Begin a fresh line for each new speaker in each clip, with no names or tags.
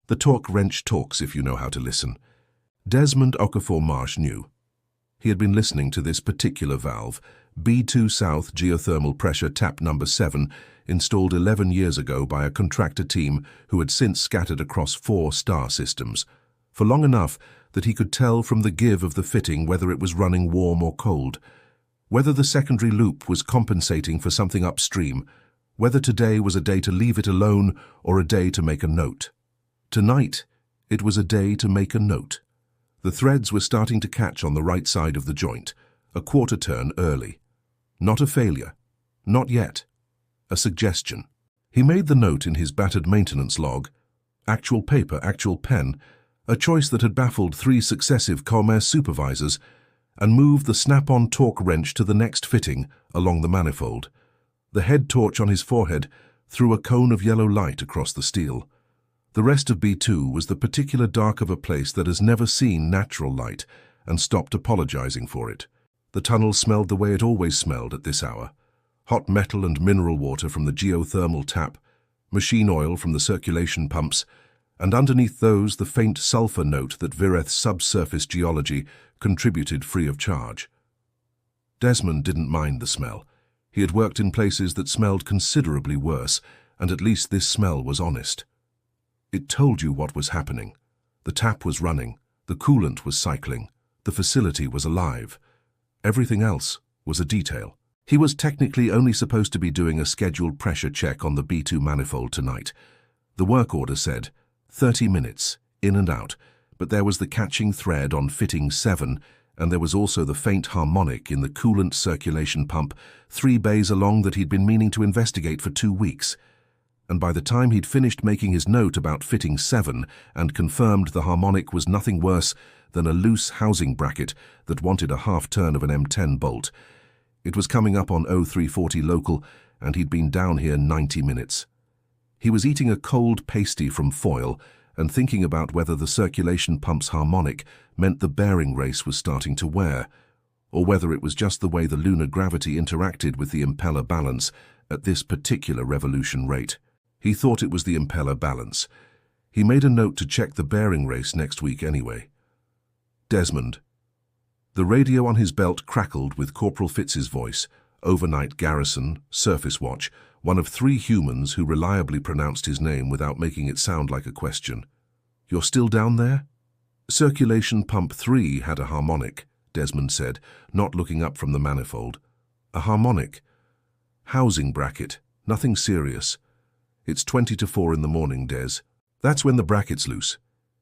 The torque wrench talks if you know how to listen. Desmond Okafor-Marsh knew. He had been listening to this particular valve, B2 South geothermal pressure tap number 7, installed 11 years ago by a contractor team who had since scattered across 4 star systems, for long enough that he could tell from the give of the fitting whether it was running warm or cold, whether the secondary loop was compensating for something upstream, whether today was a day to leave it alone or a day to make a note. Tonight, it was a day to make a note. The threads were starting to catch on the right side of the joint, a quarter turn early. Not a failure. Not yet. A suggestion. He made the note in his battered maintenance log. Actual paper, actual pen, a choice that had baffled 3 successive commerce supervisors, and moved the snap-on torque wrench to the next fitting along the manifold. The head torch on his forehead threw a cone of yellow light across the steel. The rest of B2 was the particular dark of a place that has never seen natural light and stopped apologizing for it. The tunnel smelled the way it always smelled at this hour. Hot metal and mineral water from the geothermal tap, machine oil from the circulation pumps, and underneath those the faint sulfur note that Vireth's subsurface geology contributed free of charge. Desmond didn't mind the smell. He had worked in places that smelled considerably worse, and at least this smell was honest. It told you what was happening. The tap was running, the coolant was cycling, the facility was alive. Everything else was a detail. He was technically only supposed to be doing a scheduled pressure check on the B2 manifold tonight. The work order said 30 minutes, in and out, but there was the catching thread on fitting 7, and there was also the faint harmonic in the coolant circulation pump 3 bays along that he'd been meaning to investigate for 2 weeks. And by the time he'd finished making his note about fitting 7 and confirmed the harmonic was nothing worse than a loose housing bracket that wanted a half-turn of an M10 bolt, it was coming up on 0340 local, and he'd been down here 90 minutes. He was eating a cold pasty from foil and thinking about whether the circulation pump's harmonic meant the bearing race was starting to wear, or whether it was just the way the lunar gravity interacted with the impeller balance at this particular revolution rate. He thought it was the impeller balance. He made a note to check the bearing race next week anyway. Desmond. The radio on his belt crackled with Corporal Fitz's voice, overnight Garrison, surface watch, one of 3 humans who reliably pronounced his name without making it sound like a question. You're still down there? Circulation pump 3 had a harmonic, Desmond said, not looking up from the manifold. A harmonic. Housing bracket. Nothing serious. It's 20 to 4 in the morning, Des. That's when the bracket's loose.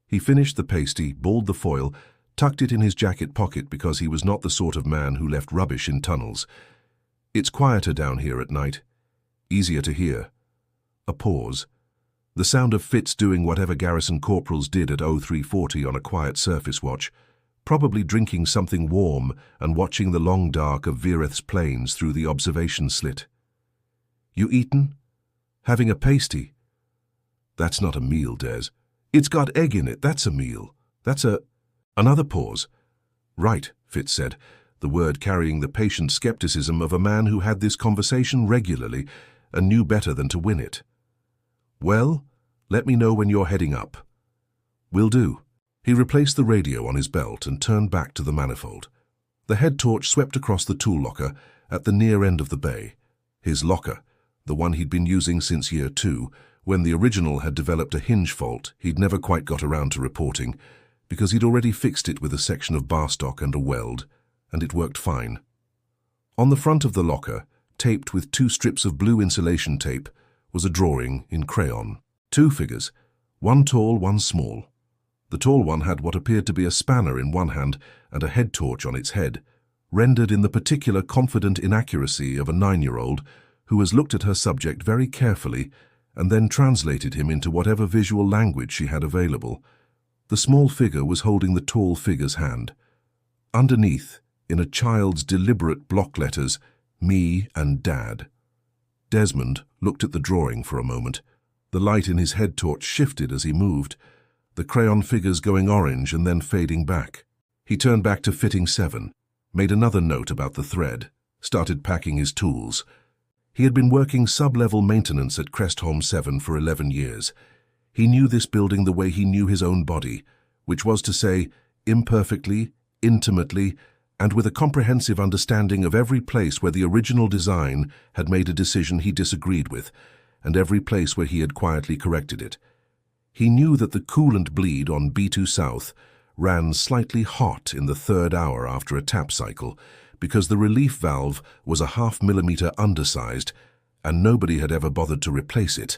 He finished the pasty, balled the foil, tucked it in his jacket pocket because he was not the sort of man who left rubbish in tunnels. It's quieter down here at night. Easier to hear. A pause. The sound of Fitz doing whatever Garrison corporals did at 0340 on a quiet surface watch, probably drinking something warm and watching the long dark of Vireth's plains through the observation slit. You eaten? Having a pasty? That's not a meal, Des. It's got egg in it, that's a meal. That's a... Another pause. Right, Fitz said, the word carrying the patient skepticism of a man who had this conversation regularly and knew better than to win it. Well, let me know when you're heading up. Will do. He replaced the radio on his belt and turned back to the manifold. The head torch swept across the tool locker at the near end of the bay. His locker, the one he'd been using since year 2, when the original had developed a hinge fault he'd never quite got around to reporting, because he'd already fixed it with a section of bar stock and a weld, and it worked fine. On the front of the locker, taped with 2 strips of blue insulation tape, was a drawing in crayon. 2 figures, one tall, one small. The tall one had what appeared to be a spanner in one hand and a head torch on its head, rendered in the particular confident inaccuracy of a 9-year-old who has looked at her subject very carefully and then translated him into whatever visual language she had available. The small figure was holding the tall figure's hand. Underneath, in a child's deliberate block letters, me and Dad. Desmond looked at the drawing for a moment. The light in his head torch shifted as he moved, the crayon figures going orange and then fading back. He turned back to fitting 7, made another note about the thread, started packing his tools. He had been working sub-level maintenance at Crestholm-7 for 11 years. He knew this building the way he knew his own body, which was to say, imperfectly, intimately, and with a comprehensive understanding of every place where the original design had made a decision he disagreed with, and every place where he had quietly corrected it. He knew that the coolant bleed on B2 South ran slightly hot in the third hour after a tap cycle, because the relief valve was a ½ millimeter undersized, and nobody had ever bothered to replace it.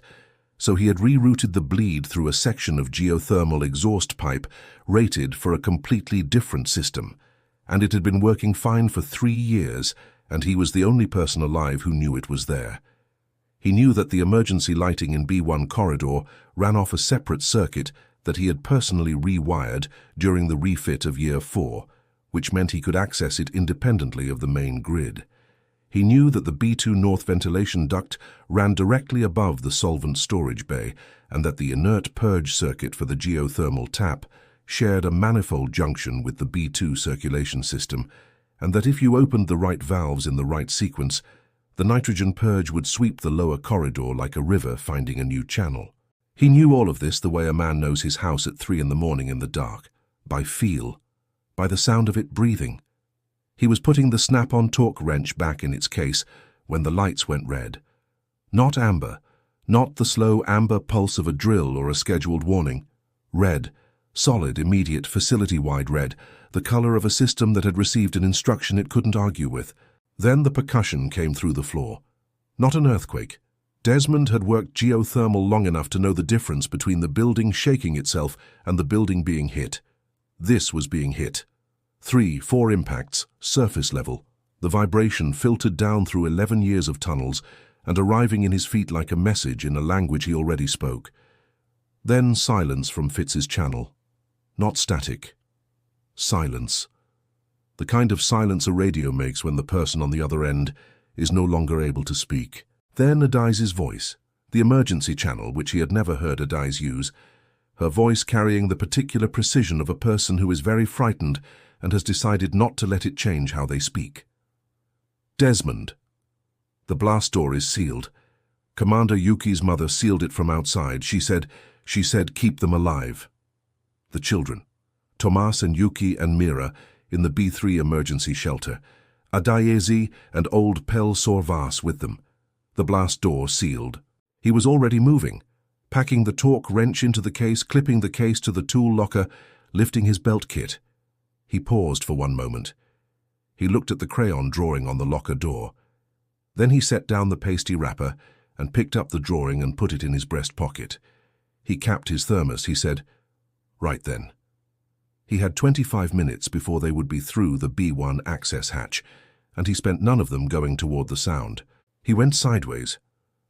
So he had rerouted the bleed through a section of geothermal exhaust pipe rated for a completely different system, and it had been working fine for 3 years, and he was the only person alive who knew it was there. He knew that the emergency lighting in B1 corridor ran off a separate circuit that he had personally rewired during the refit of Year 4, which meant he could access it independently of the main grid. He knew that the B2 north ventilation duct ran directly above the solvent storage bay, and that the inert purge circuit for the geothermal tap shared a manifold junction with the B2 circulation system, and that if you opened the right valves in the right sequence, the nitrogen purge would sweep the lower corridor like a river finding a new channel. He knew all of this the way a man knows his house at 3 in the morning in the dark, by feel, by the sound of it breathing. He was putting the snap-on torque wrench back in its case when the lights went red. Not amber, not the slow amber pulse of a drill or a scheduled warning. Red, solid, immediate, facility-wide red, the color of a system that had received an instruction it couldn't argue with. Then the percussion came through the floor. Not an earthquake. Desmond had worked geothermal long enough to know the difference between the building shaking itself and the building being hit. This was being hit. 3, 4 impacts, surface level. The vibration filtered down through 11 years of tunnels and arriving in his feet like a message in a language he already spoke. Then silence from Fitz's channel. Not static. Silence. The kind of silence a radio makes when the person on the other end is no longer able to speak. Then Adai's voice, the emergency channel which he had never heard Adai's use, her voice carrying the particular precision of a person who is very frightened and has decided not to let it change how they speak. Desmond. The blast door is sealed. Commander Yuki's mother sealed it from outside. She said, keep them alive. The children, Tomas and Yuki and Mira, in the B3 emergency shelter. Adaiezi and old Pel Sorvas with them. The blast door sealed. He was already moving, packing the torque wrench into the case, clipping the case to the tool locker, lifting his belt kit. He paused for one moment. He looked at the crayon drawing on the locker door. Then he set down the pasty wrapper and picked up the drawing and put it in his breast pocket. He capped his thermos. He said, "Right then." He had 25 minutes before they would be through the B1 access hatch, and he spent none of them going toward the sound. He went sideways.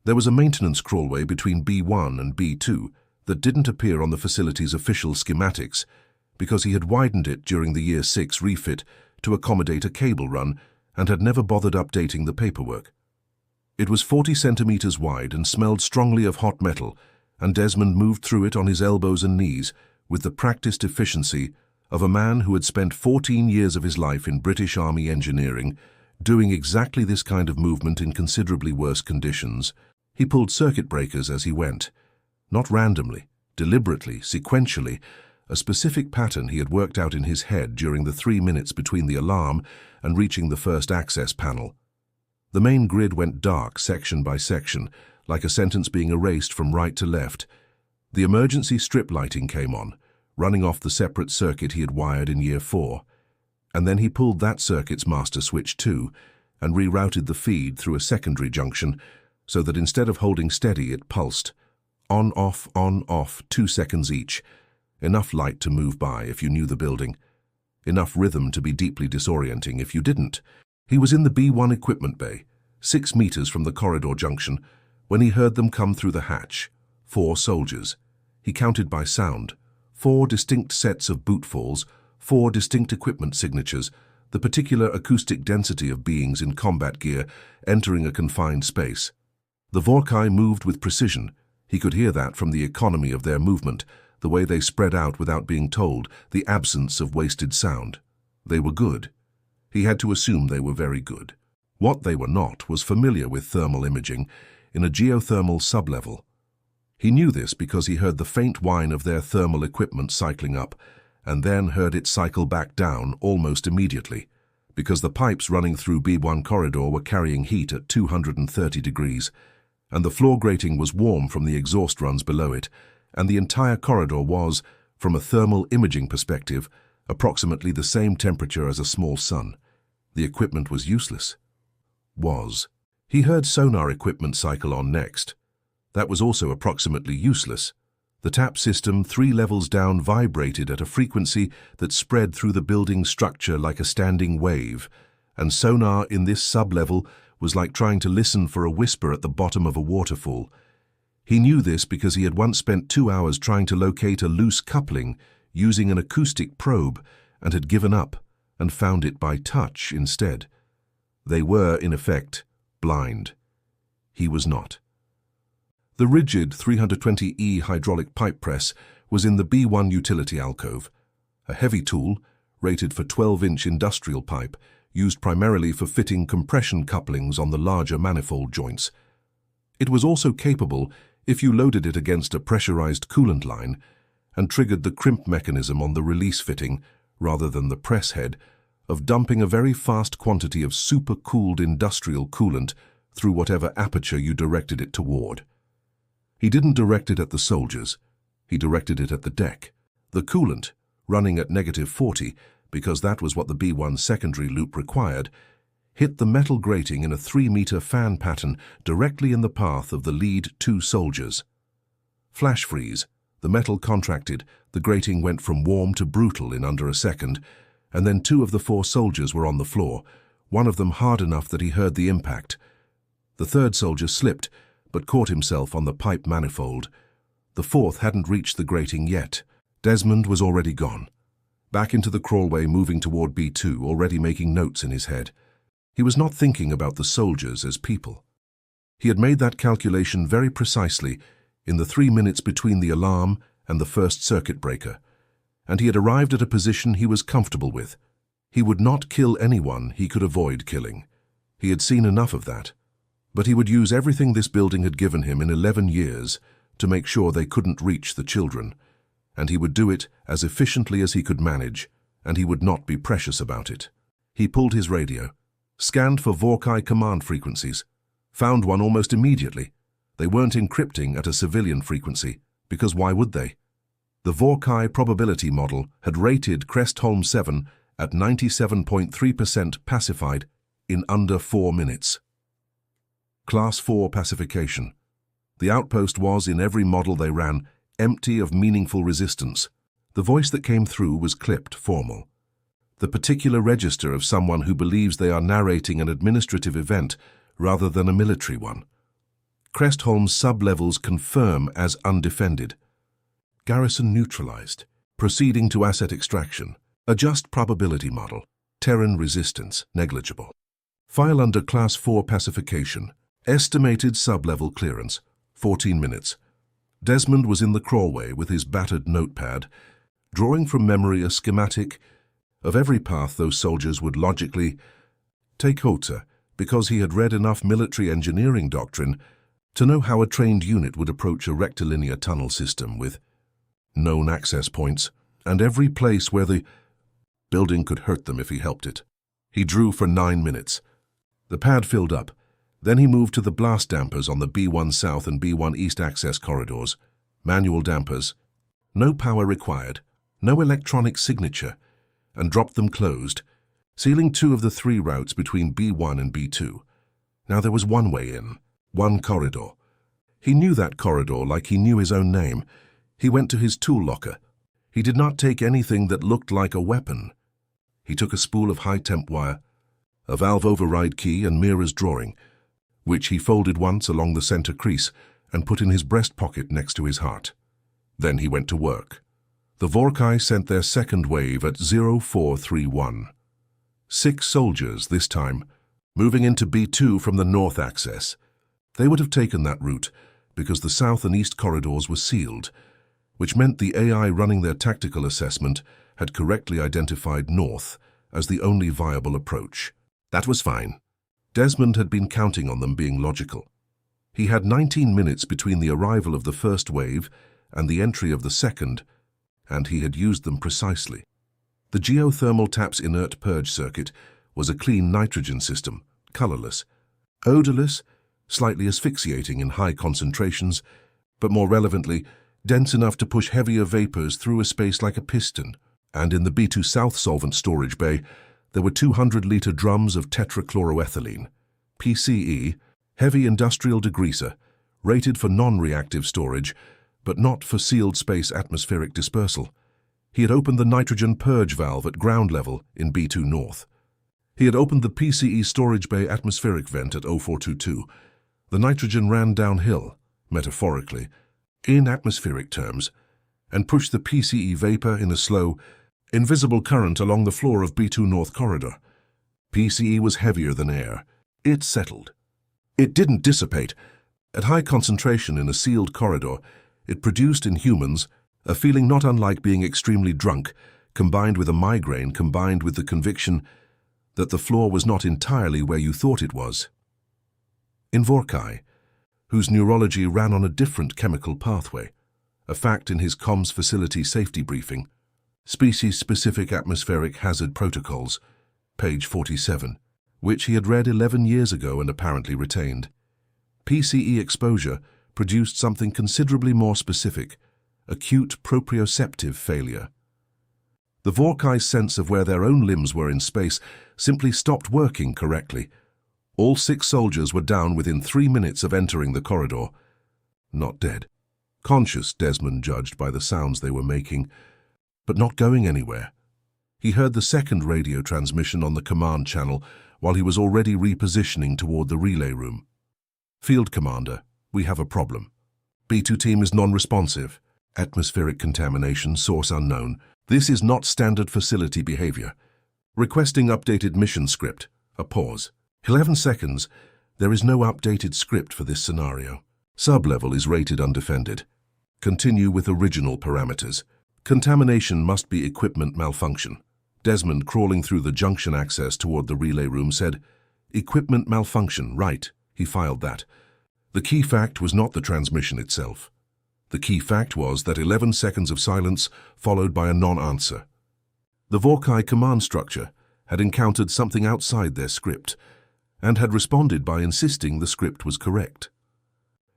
There was a maintenance crawlway between B1 and B2 that didn't appear on the facility's official schematics, because he had widened it during the Year 6 refit to accommodate a cable run and had never bothered updating the paperwork. It was 40 centimeters wide and smelled strongly of hot metal, and Desmond moved through it on his elbows and knees with the practiced efficiency of a man who had spent 14 years of his life in British Army engineering, doing exactly this kind of movement in considerably worse conditions. He pulled circuit breakers as he went, not randomly, deliberately, sequentially, a specific pattern he had worked out in his head during the 3 minutes between the alarm and reaching the first access panel. The main grid went dark section by section, like a sentence being erased from right to left. The emergency strip lighting came on, running off the separate circuit he had wired in Year 4, and then he pulled that circuit's master switch too, and rerouted the feed through a secondary junction so that instead of holding steady it pulsed. On, off, 2 seconds each. Enough light to move by if you knew the building. Enough rhythm to be deeply disorienting if you didn't. He was in the B1 equipment bay, 6 meters from the corridor junction, when he heard them come through the hatch. 4 soldiers. He counted by sound. 4 distinct sets of bootfalls, 4 distinct equipment signatures, the particular acoustic density of beings in combat gear entering a confined space. The Vorrkai moved with precision. He could hear that from the economy of their movement, the way they spread out without being told, the absence of wasted sound. They were good. He had to assume they were very good. What they were not was familiar with thermal imaging in a geothermal sublevel. He knew this because he heard the faint whine of their thermal equipment cycling up, and then heard it cycle back down almost immediately, because the pipes running through B1 corridor were carrying heat at 230 degrees, and the floor grating was warm from the exhaust runs below it, and the entire corridor was, from a thermal imaging perspective, approximately the same temperature as a small sun. The equipment was useless. He heard sonar equipment cycle on next. That was also approximately useless. The tap system 3 levels down vibrated at a frequency that spread through the building's structure like a standing wave, and sonar in this sub-level was like trying to listen for a whisper at the bottom of a waterfall. He knew this because he had once spent 2 hours trying to locate a loose coupling using an acoustic probe and had given up and found it by touch instead. They were, in effect, blind. He was not. The rigid 320E hydraulic pipe press was in the B1 utility alcove, a heavy tool rated for 12-inch industrial pipe used primarily for fitting compression couplings on the larger manifold joints. It was also capable, if you loaded it against a pressurized coolant line and triggered the crimp mechanism on the release fitting rather than the press head, of dumping a very fast quantity of super-cooled industrial coolant through whatever aperture you directed it toward. He didn't direct it at the soldiers. He directed it at the deck. The coolant, running at -40, because that was what the B1 secondary loop required, hit the metal grating in a 3-meter fan pattern directly in the path of the lead 2 soldiers. Flash freeze. The metal contracted, the grating went from warm to brutal in under a second, and then 2 of the 4 soldiers were on the floor, one of them hard enough that he heard the impact. The 3rd soldier slipped, but caught himself on the pipe manifold. The 4th hadn't reached the grating yet. Desmond was already gone. Back into the crawlway, moving toward B2, already making notes in his head. He was not thinking about the soldiers as people. He had made that calculation very precisely in the 3 minutes between the alarm and the first circuit breaker, and he had arrived at a position he was comfortable with. He would not kill anyone he could avoid killing. He had seen enough of that. But he would use everything this building had given him in 11 years to make sure they couldn't reach the children, and he would do it as efficiently as he could manage, and he would not be precious about it. He pulled his radio, scanned for Vorrkai command frequencies, found one almost immediately. They weren't encrypting at a civilian frequency, because why would they? The Vorrkai probability model had rated Crestholm-7 at 97.3% pacified in under 4 minutes. Class 4 pacification. The outpost was, in every model they ran, empty of meaningful resistance. The voice that came through was clipped, formal. The particular register of someone who believes they are narrating an administrative event rather than a military one. Crestholm's sub-levels confirm as undefended. Garrison neutralized. Proceeding to asset extraction. Adjust probability model. Terran resistance, negligible. File under Class 4 pacification. Estimated sub-level clearance, 14 minutes. Desmond was in the crawlway with his battered notepad, drawing from memory a schematic of every path those soldiers would logically take Hota, because he had read enough military engineering doctrine to know how a trained unit would approach a rectilinear tunnel system with known access points and every place where the building could hurt them if he helped it. He drew for 9 minutes. The pad filled up. Then he moved to the blast dampers on the B1 South and B1 East access corridors. Manual dampers. No power required. No electronic signature. And dropped them closed, sealing 2 of the 3 routes between B1 and B2. Now there was one way in. One corridor. He knew that corridor like he knew his own name. He went to his tool locker. He did not take anything that looked like a weapon. He took a spool of high-temp wire, a valve override key and mirror's drawing, which he folded once along the center crease and put in his breast pocket next to his heart. Then he went to work. The Vorrkai sent their second wave at 0431. 6 soldiers this time, moving into B2 from the north access. They would have taken that route because the south and east corridors were sealed, which meant the AI running their tactical assessment had correctly identified north as the only viable approach. That was fine. Desmond had been counting on them being logical. He had 19 minutes between the arrival of the first wave and the entry of the second, and he had used them precisely. The geothermal tap's inert purge circuit was a clean nitrogen system, colorless, odorless, slightly asphyxiating in high concentrations, but more relevantly, dense enough to push heavier vapors through a space like a piston. And in the B2 South solvent storage bay, there were 200-liter drums of tetrachloroethylene, PCE, heavy industrial degreaser, rated for non-reactive storage, but not for sealed space atmospheric dispersal. He had opened the nitrogen purge valve at ground level in B2 North. He had opened the PCE storage bay atmospheric vent at 0422. The nitrogen ran downhill, metaphorically, in atmospheric terms, and pushed the PCE vapor in a slow, invisible current along the floor of B2 North corridor. PCE was heavier than air. It settled. It didn't dissipate. At high concentration in a sealed corridor, it produced in humans a feeling not unlike being extremely drunk, combined with a migraine, combined with the conviction that the floor was not entirely where you thought it was. In Vorrkai, whose neurology ran on a different chemical pathway, a fact in his comms facility safety briefing, Species-Specific Atmospheric Hazard Protocols, page 47, which he had read 11 years ago and apparently retained. PCE exposure produced something considerably more specific, acute proprioceptive failure. The Vorrkai's sense of where their own limbs were in space simply stopped working correctly. All 6 soldiers were down within 3 minutes of entering the corridor. Not dead. Conscious, Desmond judged by the sounds they were making, but not going anywhere. He heard the second radio transmission on the command channel while he was already repositioning toward the relay room. Field Commander, we have a problem. B2 team is non-responsive. Atmospheric contamination, source unknown. This is not standard facility behavior. Requesting updated mission script. A pause. 11 seconds. There is no updated script for this scenario. Sublevel is rated undefended. Continue with original parameters. Contamination must be equipment malfunction. Desmond, crawling through the junction access toward the relay room, said, "Equipment malfunction, right." He filed that. The key fact was not the transmission itself. The key fact was that 11 seconds of silence followed by a non-answer. The Vorrkai command structure had encountered something outside their script and had responded by insisting the script was correct.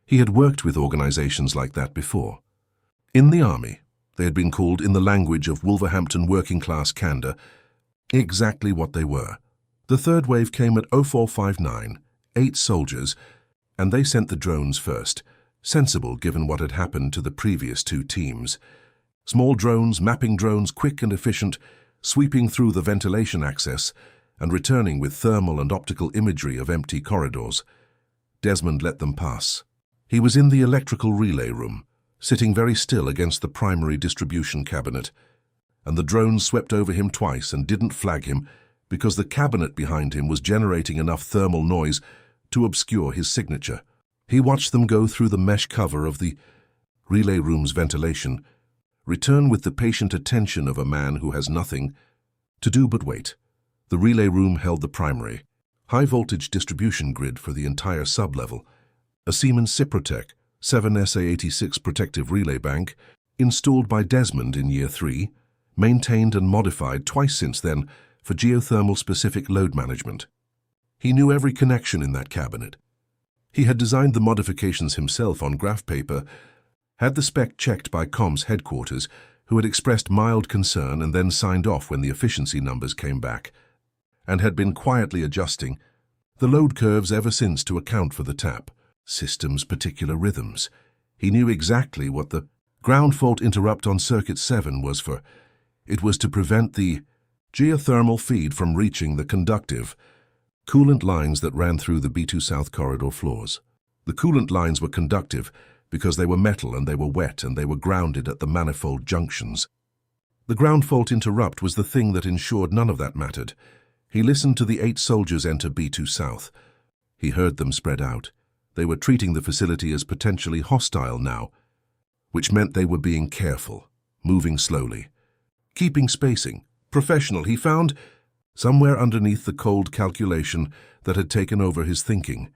He had worked with organizations like that before. In the army, they had been called, in the language of Wolverhampton working-class candor, exactly what they were. The third wave came at 0459, 8 soldiers, and they sent the drones first, sensible given what had happened to the previous 2 teams. Small drones, mapping drones, quick and efficient, sweeping through the ventilation access and returning with thermal and optical imagery of empty corridors. Desmond let them pass. He was in the electrical relay room, sitting very still against the primary distribution cabinet, and the drones swept over him twice and didn't flag him because the cabinet behind him was generating enough thermal noise to obscure his signature. He watched them go through the mesh cover of the relay room's ventilation, return with the patient attention of a man who has nothing to do but wait. The relay room held the primary, high-voltage distribution grid for the entire sublevel, a Siemens Ciprotec 7SA86 protective relay bank, installed by Desmond in Year 3, maintained and modified twice since then for geothermal-specific load management. He knew every connection in that cabinet. He had designed the modifications himself on graph paper, had the spec checked by comms headquarters, who had expressed mild concern and then signed off when the efficiency numbers came back, and had been quietly adjusting the load curves ever since to account for the tap system's particular rhythms. He knew exactly what the ground fault interrupt on circuit 7 was for. It was to prevent the geothermal feed from reaching the conductive coolant lines that ran through the B2 South corridor floors. The coolant lines were conductive because they were metal and they were wet and they were grounded at the manifold junctions. The ground fault interrupt was the thing that ensured none of that mattered. He listened to the 8 soldiers enter B2 South. He heard them spread out. They were treating the facility as potentially hostile now, which meant they were being careful, moving slowly, keeping spacing. Professional, he found, somewhere underneath the cold calculation that had taken over his thinking.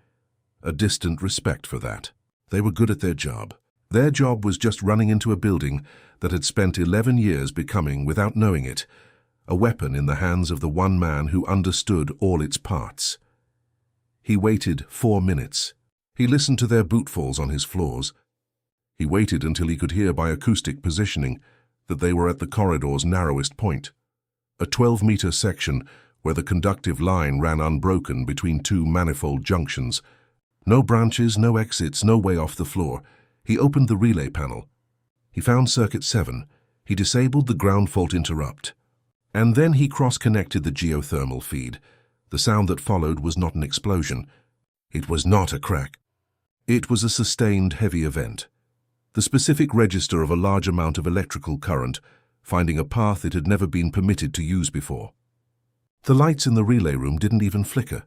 a distant respect for that. They were good at their job. Their job was just running into a building that had spent 11 years becoming, without knowing it, a weapon in the hands of the one man who understood all its parts. He waited 4 minutes. He listened to their bootfalls on his floors. He waited until he could hear by acoustic positioning that they were at the corridor's narrowest point, a 12-meter section where the conductive line ran unbroken between two manifold junctions. No branches, no exits, no way off the floor. He opened the relay panel. He found circuit 7. He disabled the ground fault interrupt. And then he cross-connected the geothermal feed. The sound that followed was not an explosion. It was not a crack. It was a sustained heavy event. The specific register of a large amount of electrical current, finding a path it had never been permitted to use before. The lights in the relay room didn't even flicker,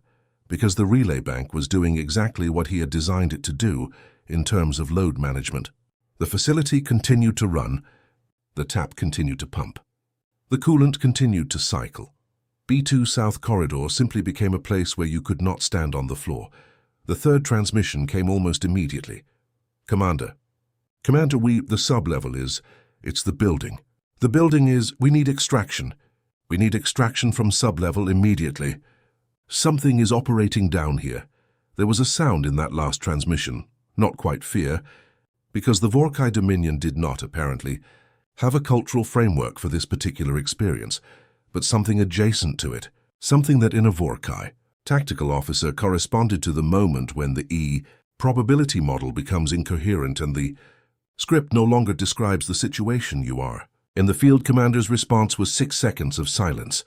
because the relay bank was doing exactly what he had designed it to do in terms of load management. The facility continued to run. The tap continued to pump. The coolant continued to cycle. B2 South Corridor simply became a place where you could not stand on the floor. The third transmission came almost immediately. Commander, the sub-level is, it's the building. The building is, we need extraction. We need extraction from sub-level immediately. Something is operating down here. There was a sound in that last transmission, not quite fear, because the Vorrkai Dominion did not, apparently, have a cultural framework for this particular experience, but something adjacent to it, something that in a Vorrkai tactical officer corresponded to the moment when the probability model becomes incoherent and the script no longer describes the situation you are. In the field commander's response was 6 seconds of silence.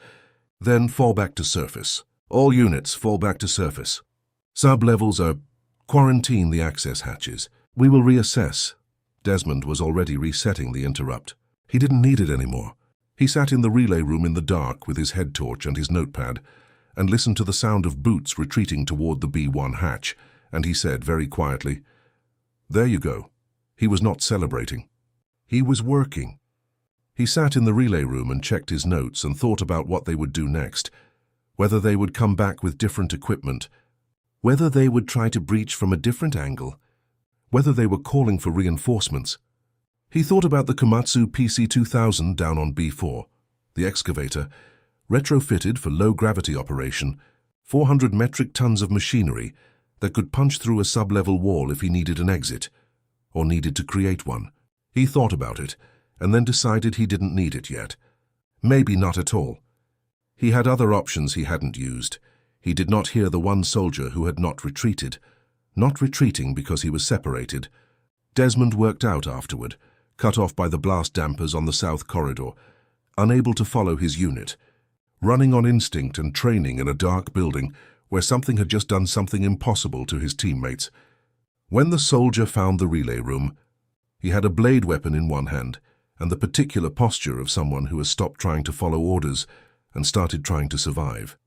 Then fall back to surface. All units fall back to surface. Sub-levels are quarantine the access hatches. We will reassess. Desmond was already resetting the interrupt. He didn't need it anymore. He sat in the relay room in the dark with his head torch and his notepad and listened to the sound of boots retreating toward the B1 hatch, and he said very quietly, "There you go." He was not celebrating. He was working. He sat in the relay room and checked his notes and thought about what they would do next, whether they would come back with different equipment, whether they would try to breach from a different angle, whether they were calling for reinforcements. He thought about the Komatsu PC-2000 down on B4, the excavator, retrofitted for low-gravity operation, 400 metric tons of machinery that could punch through a sub-level wall if he needed an exit, or needed to create one. He thought about it, and then decided he didn't need it yet. Maybe not at all. He had other options he hadn't used. He did not hear the one soldier who had not retreated, not retreating because he was separated. Desmond worked out afterward, cut off by the blast dampers on the south corridor, unable to follow his unit, running on instinct and training in a dark building where something had just done something impossible to his teammates. When the soldier found the relay room, he had a blade weapon in one hand and the particular posture of someone who has stopped trying to follow orders and started trying to survive.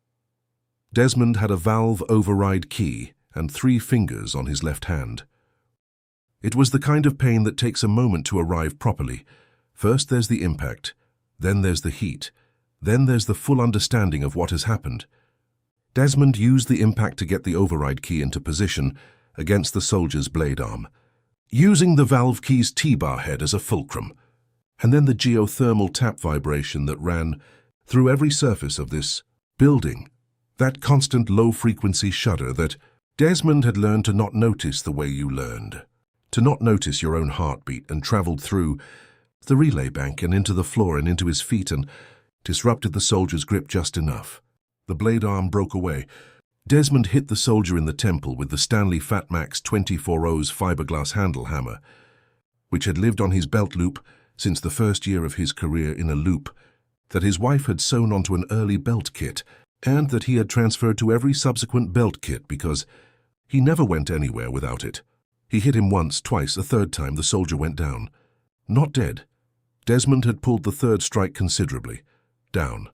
Desmond had a valve override key and 3 fingers on his left hand. It was the kind of pain that takes a moment to arrive properly. First there's the impact, then there's the heat, then there's the full understanding of what has happened. Desmond used the impact to get the override key into position against the soldier's blade arm, using the valve key's T-bar head as a fulcrum, and then the geothermal tap vibration that ran through every surface of this building, that constant low-frequency shudder that Desmond had learned to not notice the way you learned, to not notice your own heartbeat, and traveled through the relay bank and into the floor and into his feet and disrupted the soldier's grip just enough. The blade arm broke away. Desmond hit the soldier in the temple with the Stanley Fatmax 24-O's fiberglass handle hammer, which had lived on his belt loop since the first year of his career in a loop that his wife had sewn onto an early belt kit and that he had transferred to every subsequent belt kit because he never went anywhere without it. He hit him once, twice, a third time the soldier went down. Not dead. Desmond had pulled the third strike considerably. Down.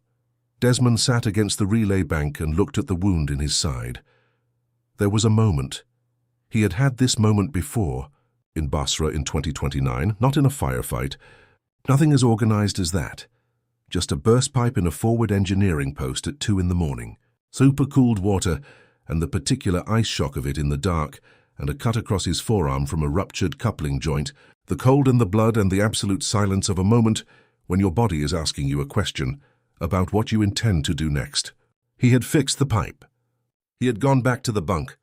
Desmond sat against the relay bank and looked at the wound in his side. There was a moment. He had had this moment before, in Basra in 2029, not in a firefight. Nothing as organized as that. Just a burst pipe in a forward engineering post at 2 in the morning. Super-cooled water and the particular ice shock of it in the dark, and a cut across his forearm from a ruptured coupling joint, the cold in the blood and the absolute silence of a moment when your body is asking you a question about what you intend to do next. He had fixed the pipe. He had gone back to the bunk.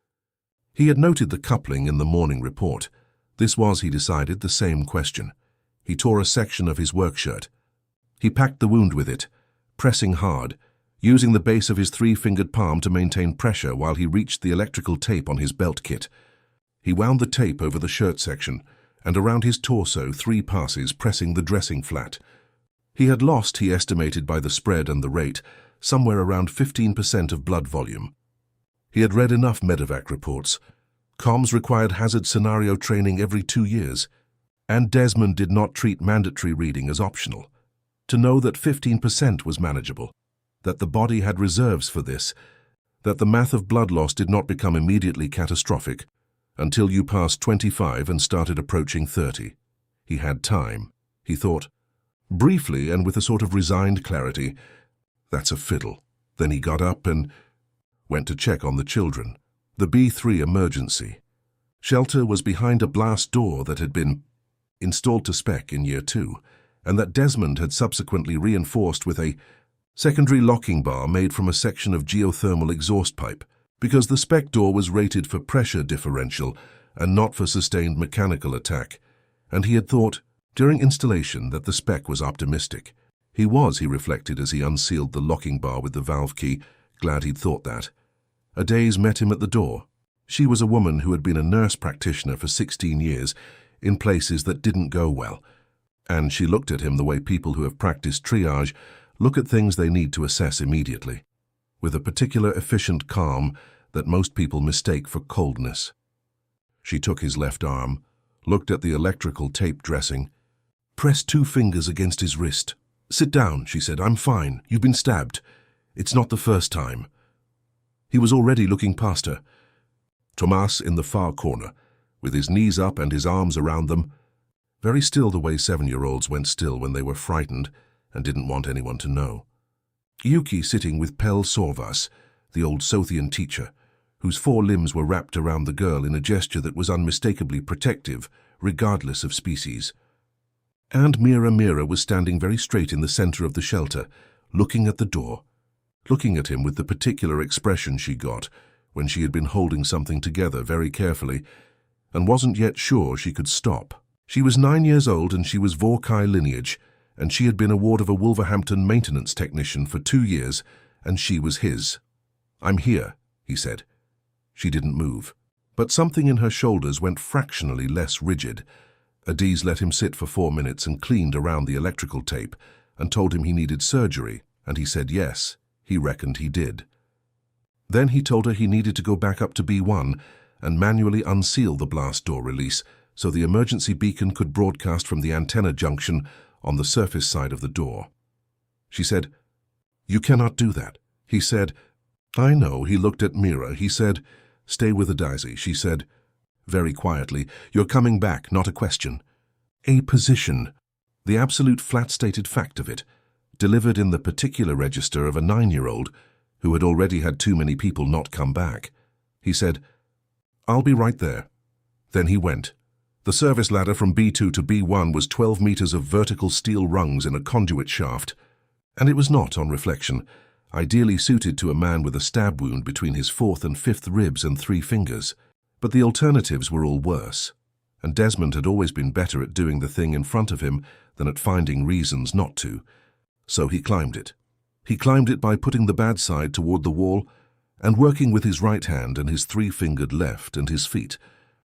He had noted the coupling in the morning report. This was, he decided, the same question. He tore a section of his work shirt. He packed the wound with it, pressing hard, using the base of his three-fingered palm to maintain pressure while he reached the electrical tape on his belt kit. He wound the tape over the shirt section and around his torso 3 passes, pressing the dressing flat. He had lost, he estimated by the spread and the rate, somewhere around 15% of blood volume. He had read enough medevac reports. Comms required hazard scenario training every 2 years, and Desmond did not treat mandatory reading as optional. To know that 15% was manageable, that the body had reserves for this, that the math of blood loss did not become immediately catastrophic until you passed 25 and started approaching 30. He had time, he thought. Briefly and with a sort of resigned clarity, that's a fiddle. Then he got up and went to check on the children. The B3 emergency. Shelter was behind a blast door that had been installed to spec in Year 2, and that Desmond had subsequently reinforced with a secondary locking bar made from a section of geothermal exhaust pipe, because the spec door was rated for pressure differential and not for sustained mechanical attack, and he had thought, during installation, that the spec was optimistic. He was, he reflected as he unsealed the locking bar with the valve key, glad he'd thought that. A daze met him at the door. She was a woman who had been a nurse practitioner for 16 years in places that didn't go well, and she looked at him the way people who have practiced triage look at things they need to assess immediately, with a particular efficient calm that most people mistake for coldness. She took his left arm, looked at the electrical tape dressing, pressed 2 fingers against his wrist. "Sit down," she said. "I'm fine. You've been stabbed. It's not the first time." He was already looking past her. Tomas in the far corner, with his knees up and his arms around them, very still the way 7-year-olds went still when they were frightened and didn't want anyone to know. Yuki sitting with Pel Sorvas, the old Sothian teacher, whose 4 limbs were wrapped around the girl in a gesture that was unmistakably protective, regardless of species. And Mira was standing very straight in the center of the shelter, looking at the door, looking at him with the particular expression she got when she had been holding something together very carefully and wasn't yet sure she could stop. She was 9 years old and she was Vorrkai lineage, and she had been a ward of a Wolverhampton maintenance technician for 2 years, and she was his. "I'm here," he said. She didn't move, but something in her shoulders went fractionally less rigid. Adiz let him sit for 4 minutes and cleaned around the electrical tape and told him he needed surgery, and he said yes, he reckoned he did. Then he told her he needed to go back up to B1 and manually unseal the blast door release so the emergency beacon could broadcast from the antenna junction on the surface side of the door. She said, "You cannot do that." He said, "I know." He looked at Mira. He said, "Stay with the Daisy." She said, very quietly, "You're coming back, not a question." A position, the absolute flat-stated fact of it, delivered in the particular register of a 9-year-old who had already had too many people not come back. He said, "I'll be right there." Then he went. The service ladder from B2 to B1 was 12 meters of vertical steel rungs in a conduit shaft, and it was not, on reflection, ideally suited to a man with a stab wound between his 4th and 5th ribs and 3 fingers. But the alternatives were all worse, and Desmond had always been better at doing the thing in front of him than at finding reasons not to. So he climbed it. He climbed it by putting the bad side toward the wall and working with his right hand and his 3-fingered left and his feet,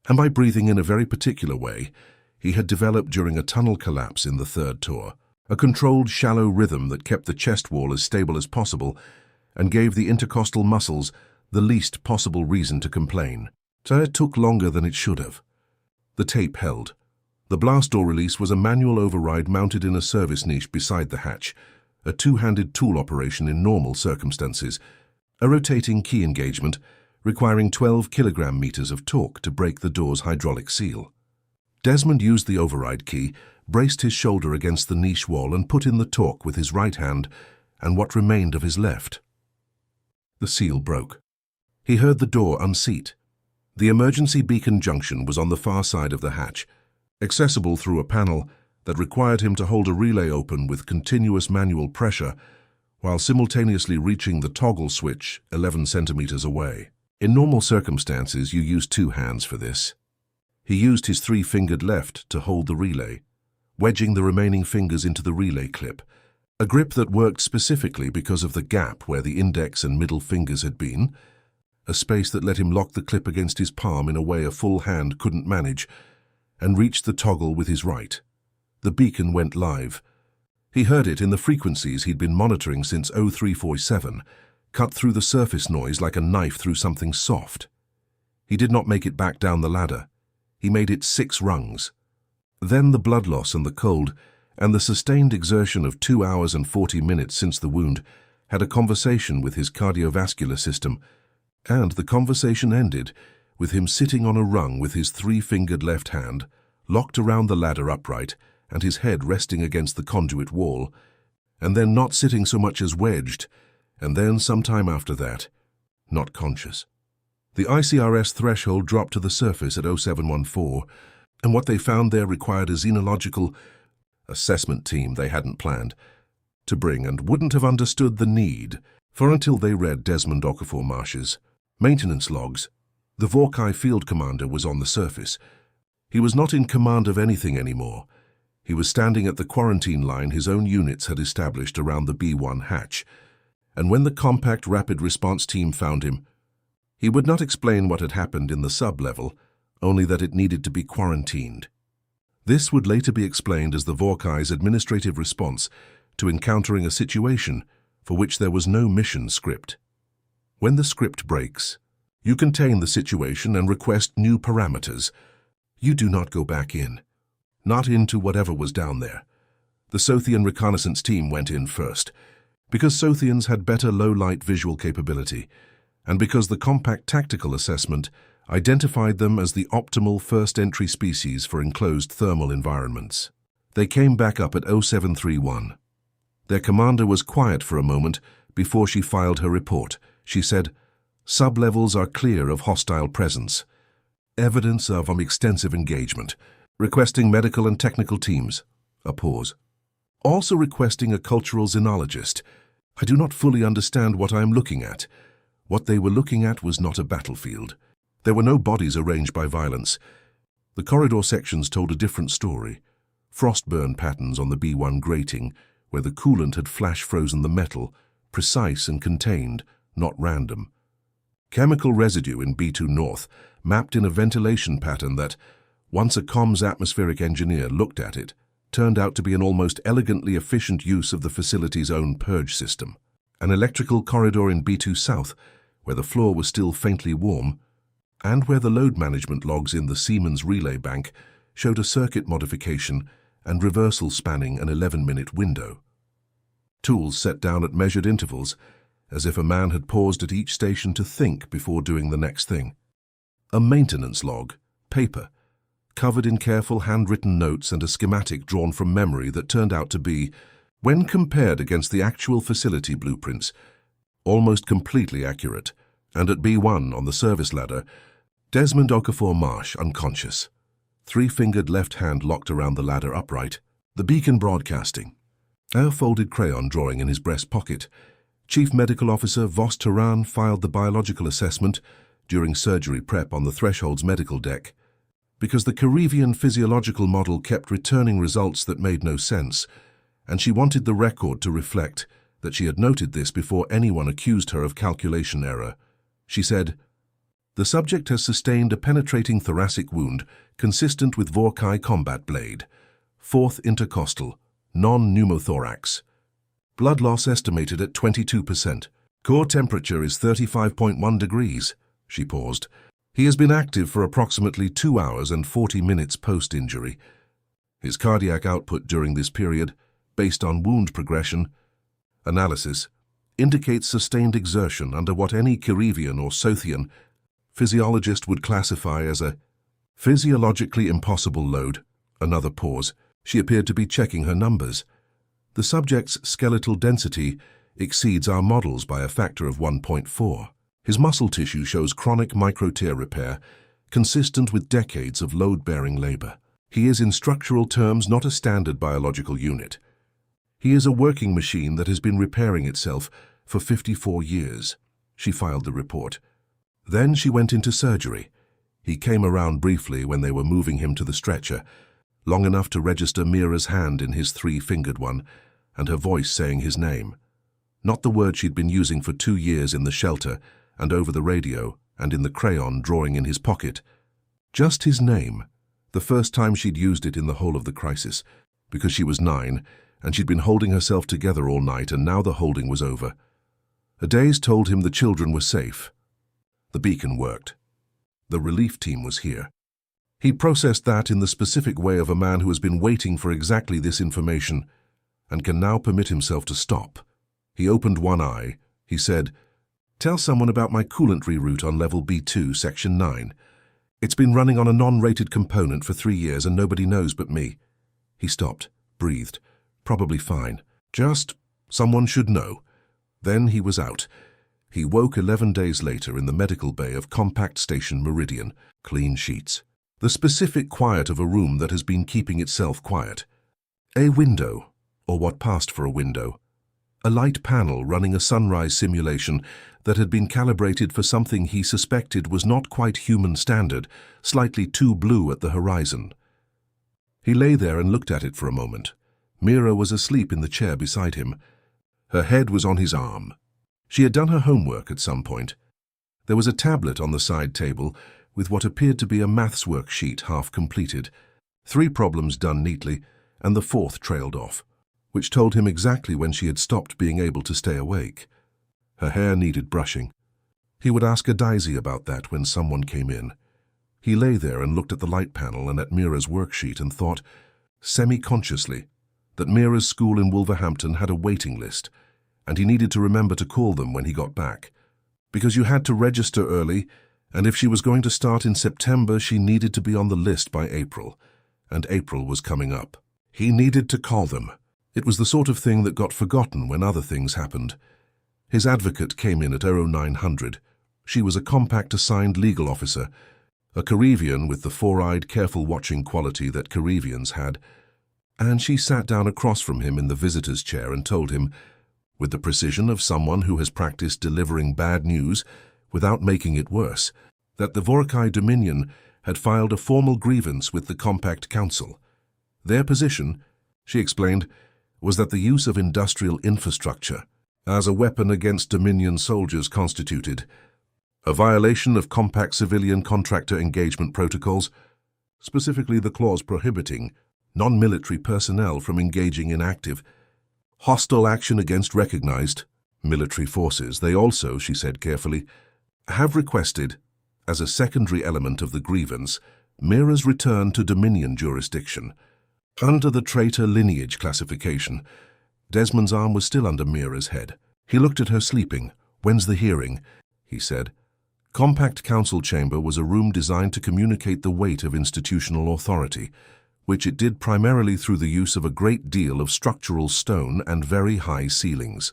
and by breathing in a very particular way he had developed during a tunnel collapse in the 3rd tour, a controlled shallow rhythm that kept the chest wall as stable as possible and gave the intercostal muscles the least possible reason to complain. So it took longer than it should have. The tape held. The blast door release was a manual override mounted in a service niche beside the hatch, a 2-handed tool operation in normal circumstances, a rotating key engagement requiring 12 kilogram meters of torque to break the door's hydraulic seal. Desmond used the override key, braced his shoulder against the niche wall and put in the torque with his right hand and what remained of his left. The seal broke. He heard the door unseat. The emergency beacon junction was on the far side of the hatch, accessible through a panel that required him to hold a relay open with continuous manual pressure while simultaneously reaching the toggle switch 11 centimeters away. In normal circumstances, you use 2 hands for this. He used his 3-fingered left to hold the relay, wedging the remaining fingers into the relay clip, a grip that worked specifically because of the gap where the index and middle fingers had been, a space that let him lock the clip against his palm in a way a full hand couldn't manage, and reached the toggle with his right. The beacon went live. He heard it in the frequencies he'd been monitoring since 0347, cut through the surface noise like a knife through something soft. He did not make it back down the ladder. He made it 6 rungs. Then the blood loss and the cold, and the sustained exertion of 2 hours and 40 minutes since the wound, had a conversation with his cardiovascular system, and the conversation ended with him sitting on a rung with his 3-fingered left hand, locked around the ladder upright, and his head resting against the conduit wall, and then not sitting so much as wedged, and then some time after that, not conscious. The ICRS threshold dropped to the surface at 0714, and what they found there required a xenological assessment team they hadn't planned to bring and wouldn't have understood the need for until they read Desmond Okafor-Marsh's maintenance logs. The Vorrkai field commander was on the surface. He was not in command of anything anymore. He was standing at the quarantine line his own units had established around the B1 hatch, and when the compact rapid response team found him, he would not explain what had happened in the sub-level, only that it needed to be quarantined. This would later be explained as the Vorrkai's administrative response to encountering a situation for which there was no mission script. When the script breaks, you contain the situation and request new parameters. You do not go back in. Not into whatever was down there. The Sothian reconnaissance team went in first, because Sothians had better low-light visual capability, and because the compact tactical assessment identified them as the optimal first entry species for enclosed thermal environments. They came back up at 0731. Their commander was quiet for a moment before she filed her report. She said, "Sub-levels are clear of hostile presence. Evidence of extensive engagement. Requesting medical and technical teams." A pause. "Also requesting a cultural xenologist. I do not fully understand what I am looking at." What they were looking at was not a battlefield. There were no bodies arranged by violence. The corridor sections told a different story. Frostburn patterns on the B1 grating, where the coolant had flash-frozen the metal, precise and contained, not random. Chemical residue in B2 North, mapped in a ventilation pattern that, once a comms atmospheric engineer looked at it, turned out to be an almost elegantly efficient use of the facility's own purge system. An electrical corridor in B2 South, where the floor was still faintly warm, and where the load management logs in the Siemens relay bank showed a circuit modification and reversal spanning an 11-minute window. Tools set down at measured intervals, as if a man had paused at each station to think before doing the next thing. A maintenance log, paper, covered in careful handwritten notes and a schematic drawn from memory that turned out to be, when compared against the actual facility blueprints, almost completely accurate, and at B1 on the service ladder, Desmond Okafor-Marsh unconscious, 3-fingered left hand locked around the ladder upright, the beacon broadcasting, a folded crayon drawing in his breast pocket. Chief Medical Officer Vos Turan filed the biological assessment during surgery prep on the Threshold's medical deck, because the Carevian physiological model kept returning results that made no sense, and she wanted the record to reflect that she had noted this before anyone accused her of calculation error. She said, "The subject has sustained a penetrating thoracic wound consistent with Vorrkai combat blade, 4th intercostal, non-pneumothorax. Blood loss estimated at 22%. Core temperature is 35.1 degrees. She paused. He has been active for approximately 2 hours and 40 minutes post-injury. His cardiac output during this period, based on wound progression, analysis, indicates sustained exertion under what any Carevian or Sothian physiologist would classify as a physiologically impossible load." Another pause. She appeared to be checking her numbers. "The subject's skeletal density exceeds our models by a factor of 1.4. His muscle tissue shows chronic micro-tear repair, consistent with decades of load-bearing labor. He is in structural terms not a standard biological unit. He is a working machine that has been repairing itself for 54 years. She filed the report. Then she went into surgery. He came around briefly when they were moving him to the stretcher, long enough to register Mira's hand in his three-fingered one, and her voice saying his name. Not the word she'd been using for 2 years in the shelter, and over the radio, and in the crayon drawing in his pocket. Just his name. The first time she'd used it in the whole of the crisis, because she was 9, and she'd been holding herself together all night, and now the holding was over. Her days told him the children were safe. The beacon worked. The relief team was here. He processed that in the specific way of a man who has been waiting for exactly this information and can now permit himself to stop. He opened one eye. He said, "Tell someone about my coolant reroute on level B2, section 9. It's been running on a non-rated component for 3 years and nobody knows but me." He stopped, breathed. Probably fine. Just someone should know. Then he was out. He woke 11 days later in the medical bay of Compact Station Meridian. Clean sheets. The specific quiet of a room that has been keeping itself quiet. A window, or what passed for a window. A light panel running a sunrise simulation that had been calibrated for something he suspected was not quite human standard, slightly too blue at the horizon. He lay there and looked at it for a moment. Mira was asleep in the chair beside him. Her head was on his arm. She had done her homework at some point. There was a tablet on the side table with what appeared to be a maths worksheet half completed, 3 problems done neatly, and the 4th trailed off, which told him exactly when she had stopped being able to stay awake. Her hair needed brushing. He would ask a Daisy about that when someone came in. He lay there and looked at the light panel and at Mira's worksheet and thought, semi-consciously, that Mira's school in Wolverhampton had a waiting list, and he needed to remember to call them when he got back. Because you had to register early, and if she was going to start in September, she needed to be on the list by April, and April was coming up. He needed to call them. It was the sort of thing that got forgotten when other things happened. His advocate came in at 0900. She was a compact assigned legal officer, a Carevian with the four-eyed, careful watching quality that Carevians had, and she sat down across from him in the visitor's chair and told him, with the precision of someone who has practiced delivering bad news without making it worse, that the Vorrkai Dominion had filed a formal grievance with the Compact Council. Their position, she explained, was that the use of industrial infrastructure as a weapon against Dominion soldiers constituted a violation of Compact civilian contractor engagement protocols, specifically the clause prohibiting non-military personnel from engaging in active, hostile action against recognized military forces. They also, she said carefully, have requested, as a secondary element of the grievance, Mira's return to Dominion jurisdiction. Under the traitor lineage classification, Desmond's arm was still under Mira's head. He looked at her sleeping. "When's the hearing?" he said. Compact Council Chamber was a room designed to communicate the weight of institutional authority, which it did primarily through the use of a great deal of structural stone and very high ceilings.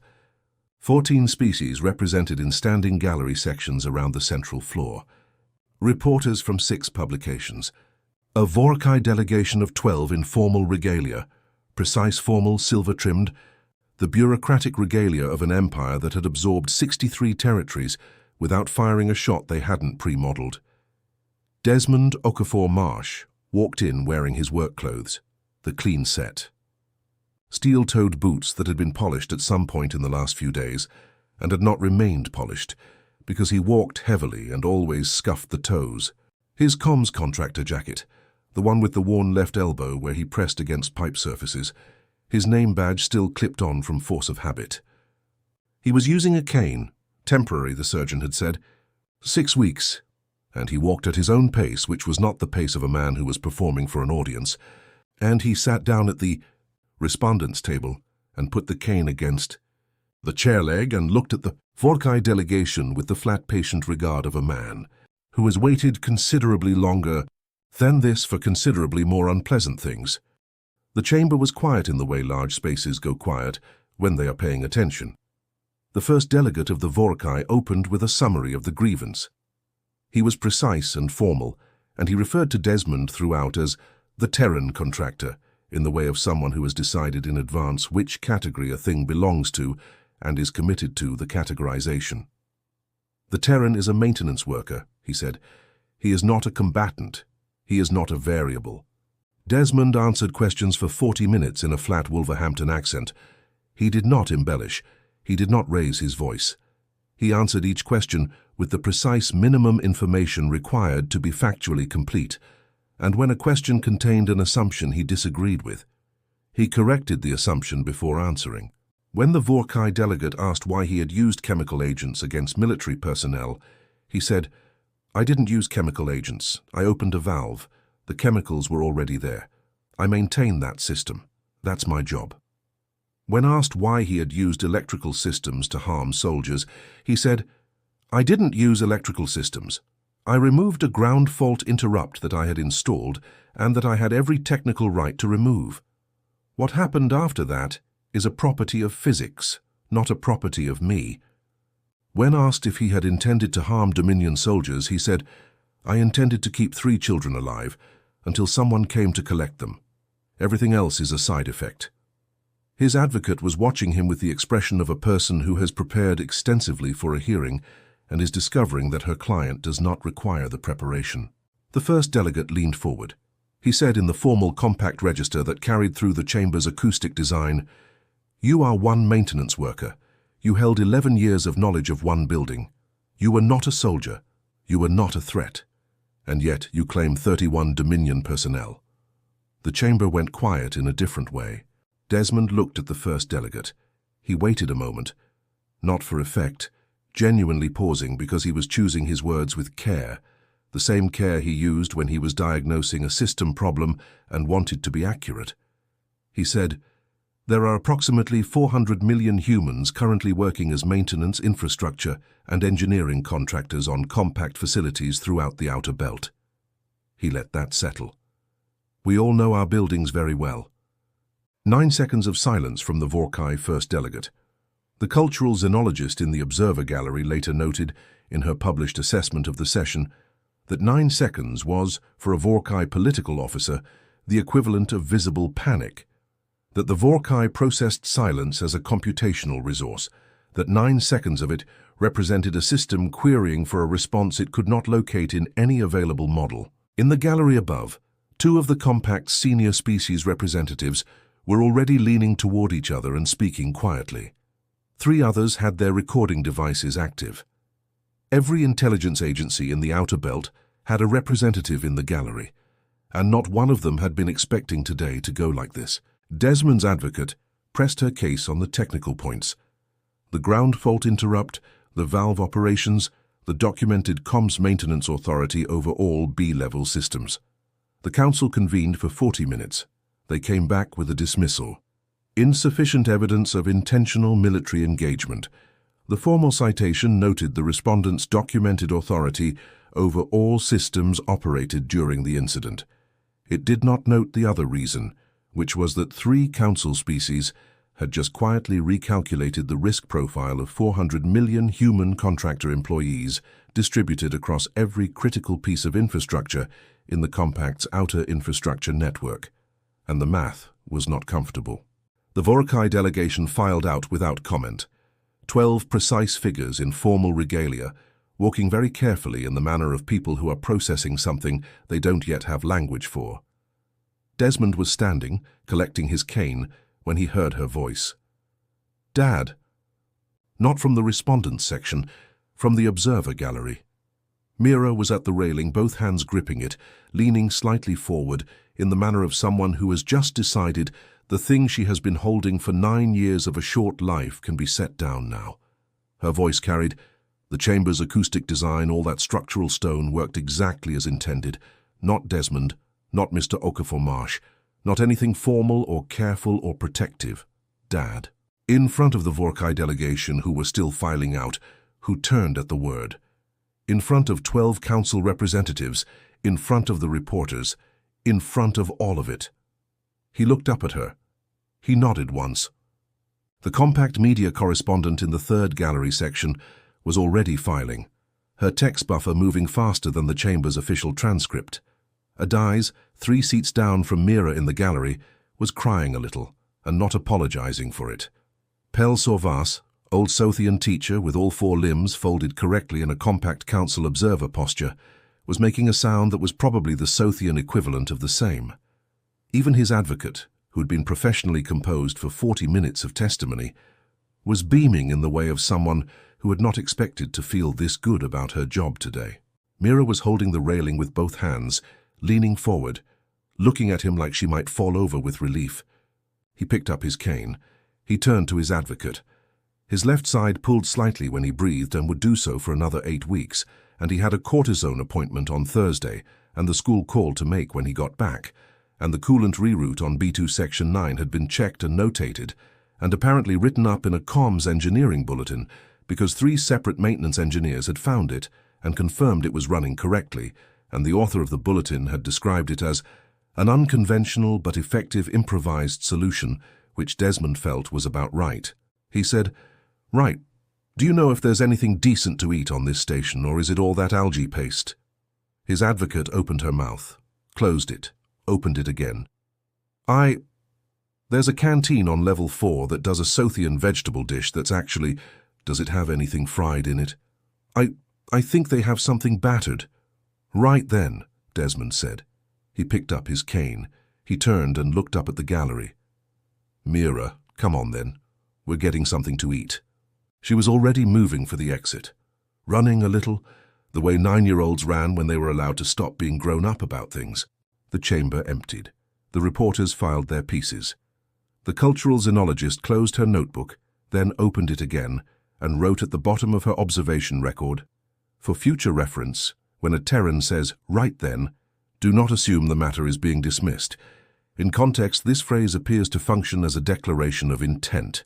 14 species represented in standing gallery sections around the central floor. Reporters from 6 publications. A Vorrkai delegation of 12 in formal regalia, precise formal, silver-trimmed, the bureaucratic regalia of an empire that had absorbed 63 territories without firing a shot they hadn't pre-modeled. Desmond Okafor-Marsh walked in wearing his work clothes, the clean set. Steel-toed boots that had been polished at some point in the last few days and had not remained polished because he walked heavily and always scuffed the toes. His comms contractor jacket, the one with the worn left elbow where he pressed against pipe surfaces, his name badge still clipped on from force of habit. He was using a cane, temporary, the surgeon had said. 6 weeks, and he walked at his own pace, which was not the pace of a man who was performing for an audience, and he sat down at the respondents' table and put the cane against the chair leg and looked at the Vorrkai delegation with the flat patient regard of a man who has waited considerably longer than this for considerably more unpleasant things. The chamber was quiet in the way large spaces go quiet when they are paying attention. The first delegate of the Vorrkai opened with a summary of the grievance. He was precise and formal, and he referred to Desmond throughout as the Terran contractor, in the way of someone who has decided in advance which category a thing belongs to and is committed to the categorization. The Terran is a maintenance worker, he said. He is not a combatant. He is not a variable. Desmond answered questions for 40 minutes in a flat Wolverhampton accent. He did not embellish. He did not raise his voice. He answered each question with the precise minimum information required to be factually complete, and when a question contained an assumption he disagreed with, he corrected the assumption before answering. When the Vorrkai delegate asked why he had used chemical agents against military personnel, he said, "I didn't use chemical agents. I opened a valve. The chemicals were already there. I maintain that system. That's my job." When asked why he had used electrical systems to harm soldiers, he said, "I didn't use electrical systems. I removed a ground fault interrupt that I had installed and that I had every technical right to remove. What happened after that is a property of physics, not a property of me." When asked if he had intended to harm Dominion soldiers, he said, "I intended to keep 3 children alive until someone came to collect them. Everything else is a side effect." His advocate was watching him with the expression of a person who has prepared extensively for a hearing and is discovering that her client does not require the preparation. The first delegate leaned forward. He said in the formal compact register that carried through the chamber's acoustic design, "You are one maintenance worker. You held 11 years of knowledge of one building. You were not a soldier. You were not a threat. And yet you claim 31 Dominion personnel." The chamber went quiet in a different way. Desmond looked at the first delegate. He waited a moment, not for effect, genuinely pausing because he was choosing his words with care, the same care he used when he was diagnosing a system problem and wanted to be accurate. He said, "There are approximately 400 million humans currently working as maintenance, infrastructure, and engineering contractors on compact facilities throughout the outer belt." He let that settle. "We all know our buildings very well." 9 seconds of silence from the Vorrkai first delegate. The cultural xenologist in the observer gallery later noted, in her published assessment of the session, that 9 seconds was, for a Vorrkai political officer, the equivalent of visible panic, that the Vorrkai processed silence as a computational resource, that 9 seconds of it represented a system querying for a response it could not locate in any available model. In the gallery above, 2 of the compact's senior species representatives were already leaning toward each other and speaking quietly. 3 others had their recording devices active. Every intelligence agency in the outer belt had a representative in the gallery, and not one of them had been expecting today to go like this. Desmond's advocate pressed her case on the technical points: the ground fault interrupt, the valve operations, the documented comms maintenance authority over all B-level systems. The council convened for 40 minutes. They came back with a dismissal. Insufficient evidence of intentional military engagement. The formal citation noted the respondent's documented authority over all systems operated during the incident. It did not note the other reason, which was that 3 council species had just quietly recalculated the risk profile of 400 million human contractor employees distributed across every critical piece of infrastructure in the compact's outer infrastructure network. And the math was not comfortable. The Vorrkai delegation filed out without comment, 12 precise figures in formal regalia, walking very carefully in the manner of people who are processing something they don't yet have language for. Desmond was standing, collecting his cane, when he heard her voice. "Dad." Not from the respondents section, from the observer gallery. Mira was at the railing, both hands gripping it, leaning slightly forward, in the manner of someone who has just decided the thing she has been holding for 9 years of a short life can be set down now. Her voice carried, "The chamber's acoustic design, all that structural stone worked exactly as intended. Not Desmond, not Mr. Okafor-Marsh, not anything formal or careful or protective. Dad." In front of the Vorrkai delegation, who were still filing out, who turned at the word. In front of 12 council representatives, in front of the reporters, in front of all of it. He looked up at her. He nodded once. The compact media correspondent in the third gallery section was already filing, her text buffer moving faster than the chamber's official transcript. Adais, 3 seats down from Mira in the gallery, was crying a little and not apologizing for it. Pel Sorvas, old Sothian teacher with all 4 limbs folded correctly in a compact council observer posture, was making a sound that was probably the Sothian equivalent of the same. Even his advocate, who had been professionally composed for 40 minutes of testimony, was beaming in the way of someone who had not expected to feel this good about her job today. Mira was holding the railing with both hands, leaning forward, looking at him like she might fall over with relief. He picked up his cane. He turned to his advocate. His left side pulled slightly when he breathed and would do so for another 8 weeks, and he had a cortisone appointment on Thursday and the school call to make when he got back, and the coolant reroute on B2 Section 9 had been checked and notated, and apparently written up in a comms engineering bulletin because 3 separate maintenance engineers had found it and confirmed it was running correctly, and the author of the bulletin had described it as an unconventional but effective improvised solution which Desmond felt was about right. He said, "Right. Do you know if there's anything decent to eat on this station, or is it all that algae paste?" His advocate opened her mouth, closed it, opened it again. There's a canteen on level 4 that does a Sothian vegetable dish that's actually... Does it have anything fried in it? I think they have something battered." "Right then," Desmond said. He picked up his cane. He turned and looked up at the gallery. "Mira, come on then. We're getting something to eat." She was already moving for the exit, running a little, the way 9-year-olds ran when they were allowed to stop being grown up about things. The chamber emptied. The reporters filed their pieces. The cultural xenologist closed her notebook, then opened it again, and wrote at the bottom of her observation record, "For future reference, when a Terran says, 'right then,' do not assume the matter is being dismissed. In context, this phrase appears to function as a declaration of intent.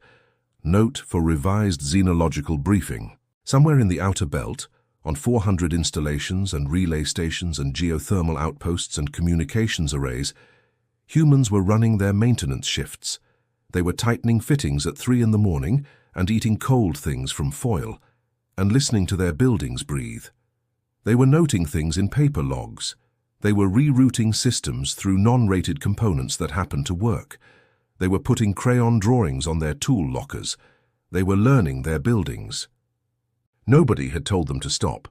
Note for revised xenological briefing." Somewhere in the outer belt, on 400 installations and relay stations and geothermal outposts and communications arrays, humans were running their maintenance shifts. They were tightening fittings at 3 in the morning and eating cold things from foil, and listening to their buildings breathe. They were noting things in paper logs. They were rerouting systems through non-rated components that happened to work. They were putting crayon drawings on their tool lockers. They were learning their buildings. Nobody had told them to stop.